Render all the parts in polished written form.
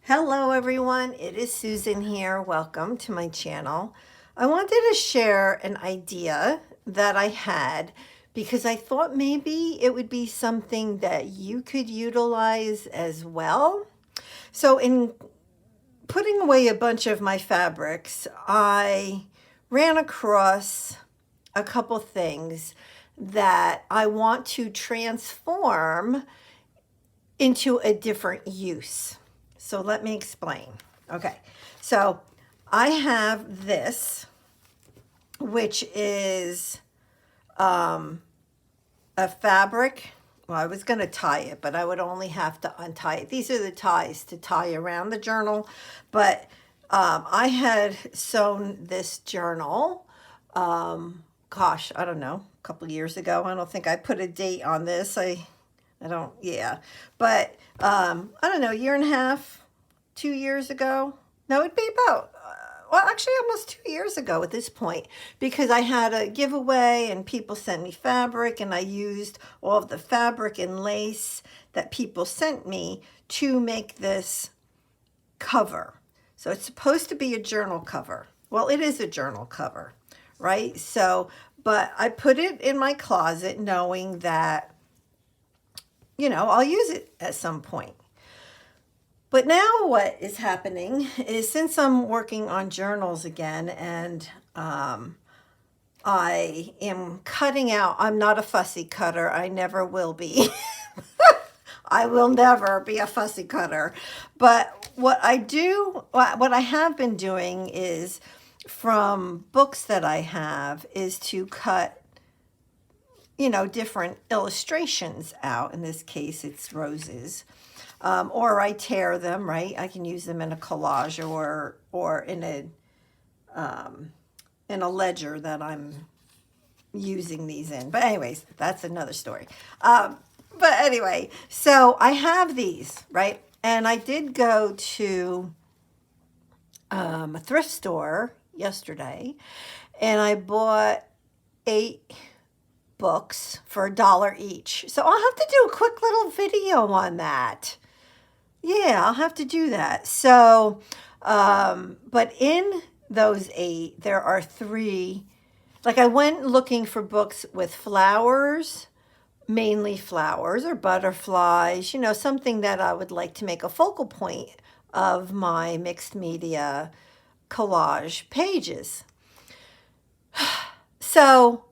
Hello everyone, it is Susan here. Welcome to my channel. I wanted to share an idea that I had because I thought maybe it would be something that you could utilize as well. So in putting away a bunch of my fabrics, I ran across a couple things that I want to transform into a different use. So let me explain. Okay, so I have this, which is a fabric. Well, I was going to tie it, but I would only have to untie it. These are the ties to tie around the journal. But I had sewn this journal, gosh, I don't know, a couple years ago. I don't think I put a date on this. I don't, yeah. But I don't know, a year and a half, 2 years ago. No, it'd be about, well, actually almost 2 years ago at this point, because I had a giveaway and people sent me fabric and I used all of the fabric and lace that people sent me to make this cover. So it's supposed to be a journal cover. Well, it is a journal cover, right? So, but I put it in my closet knowing that, I'll use it at some point. But now what is happening is, since I'm working on journals again and I am cutting out, I'm not a fussy cutter. I never will be. I will never be a fussy cutter. But what I have been doing is, from books that I have, is to cut different illustrations out. In this case, it's roses. Or I tear them, right? I can use them in a collage or in a ledger that I'm using these in. But anyways, that's another story. But anyway, so I have these, right? And I did go to a thrift store yesterday, and I bought 8 books for $1 each. So I'll have to do a quick little video on that. Yeah, I'll have to do that. So, but in those 8, there are 3. Like, I went looking for books with flowers, mainly flowers or butterflies, something that I would like to make a focal point of my mixed media collage pages. So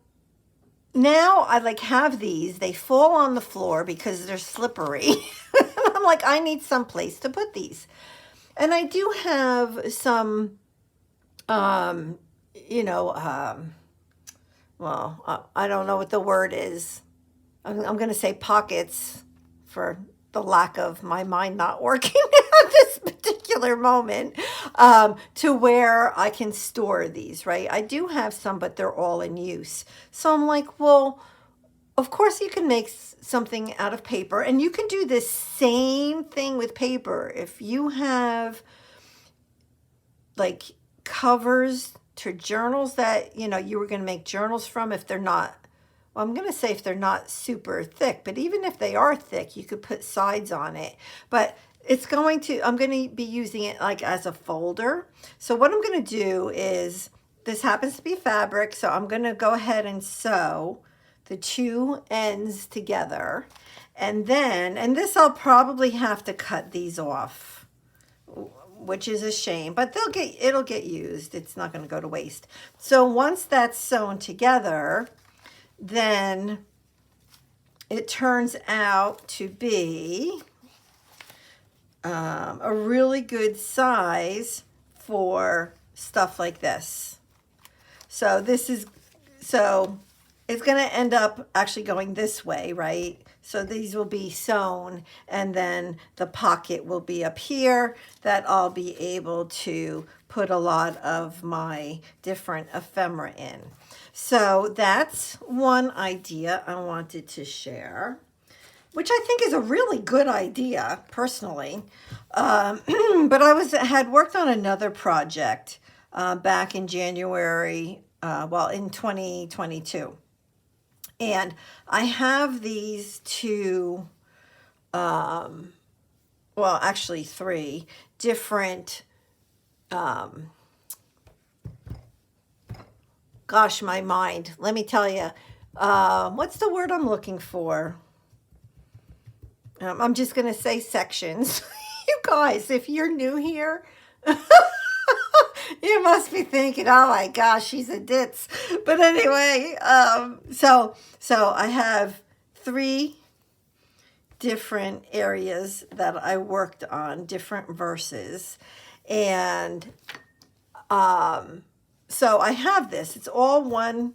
now I have these, they fall on the floor because they're slippery. I'm like, I need some place to put these. And I do have some, well, I don't know what the word is. I'm going to say pockets for the lack of my mind not working at this particular moment, to where I can store these, right? I do have some, but they're all in use. So I'm like, well, of course you can make something out of paper, and you can do this same thing with paper. If you have like covers to journals that, you were going to make journals from, if they're not, well, I'm going to say if they're not super thick, but even if they are thick, you could put sides on it. But I'm going to be using it like as a folder. So what I'm going to do is, this happens to be fabric, so I'm going to go ahead and sew the 2 ends together. And this I'll probably have to cut these off, which is a shame, but it'll get used. It's not going to go to waste. So once that's sewn together, then it turns out to be a really good size for stuff like this. So it's going to end up actually going this way, right? So these will be sewn, and then the pocket will be up here that I'll be able to put a lot of my different ephemera in. So that's one idea I wanted to share, which I think is a really good idea, personally. But I had worked on another project back in January, in 2022. And I have these 2 well, actually 3 different, gosh, my mind, let me tell you, what's the word I'm looking for? I'm just going to say sections. You guys, if you're new here, you must be thinking, oh my gosh, she's a ditz. But anyway, so I have 3 different areas that I worked on, different verses. And so I have this. It's all one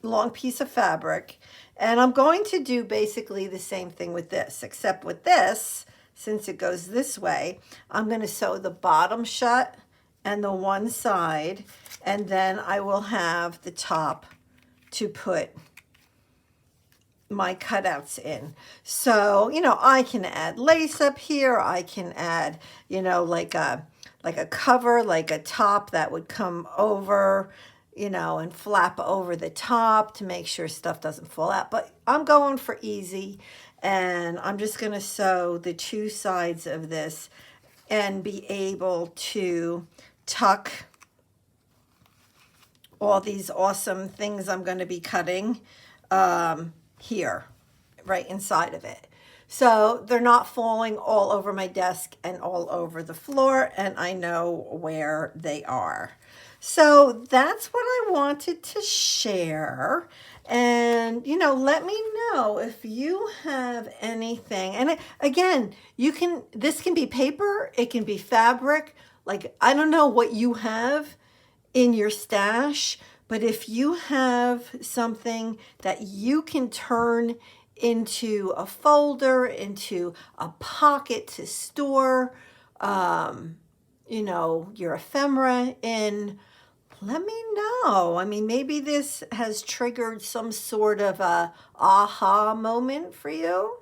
long piece of fabric. And I'm going to do basically the same thing with this, except with this, since it goes this way, I'm going to sew the bottom shut and the one side, and then I will have the top to put my cutouts in. So, I can add lace up here. I can add, like a cover, like a top that would come over, and flap over the top to make sure stuff doesn't fall out. But I'm going for easy, and I'm just going to sew the 2 sides of this and be able to tuck all these awesome things I'm going to be cutting here, right inside of it. So they're not falling all over my desk and all over the floor, and I know where they are. So that's what I wanted to share. And, let me know if you have anything. And again, this can be paper, it can be fabric. Like, I don't know what you have in your stash, but if you have something that you can turn into a folder, into a pocket to store, your ephemera in, let me know. I mean, maybe this has triggered some sort of a aha moment for you.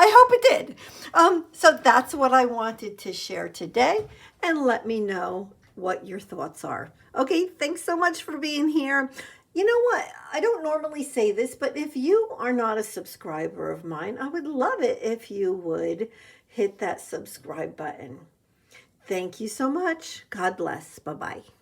I hope it did. So that's what I wanted to share today, and let me know what your thoughts are. Okay, thanks so much for being here. You know what? I don't normally say this, but if you are not a subscriber of mine, I would love it if you would hit that subscribe button. Thank you so much. God bless. Bye-bye.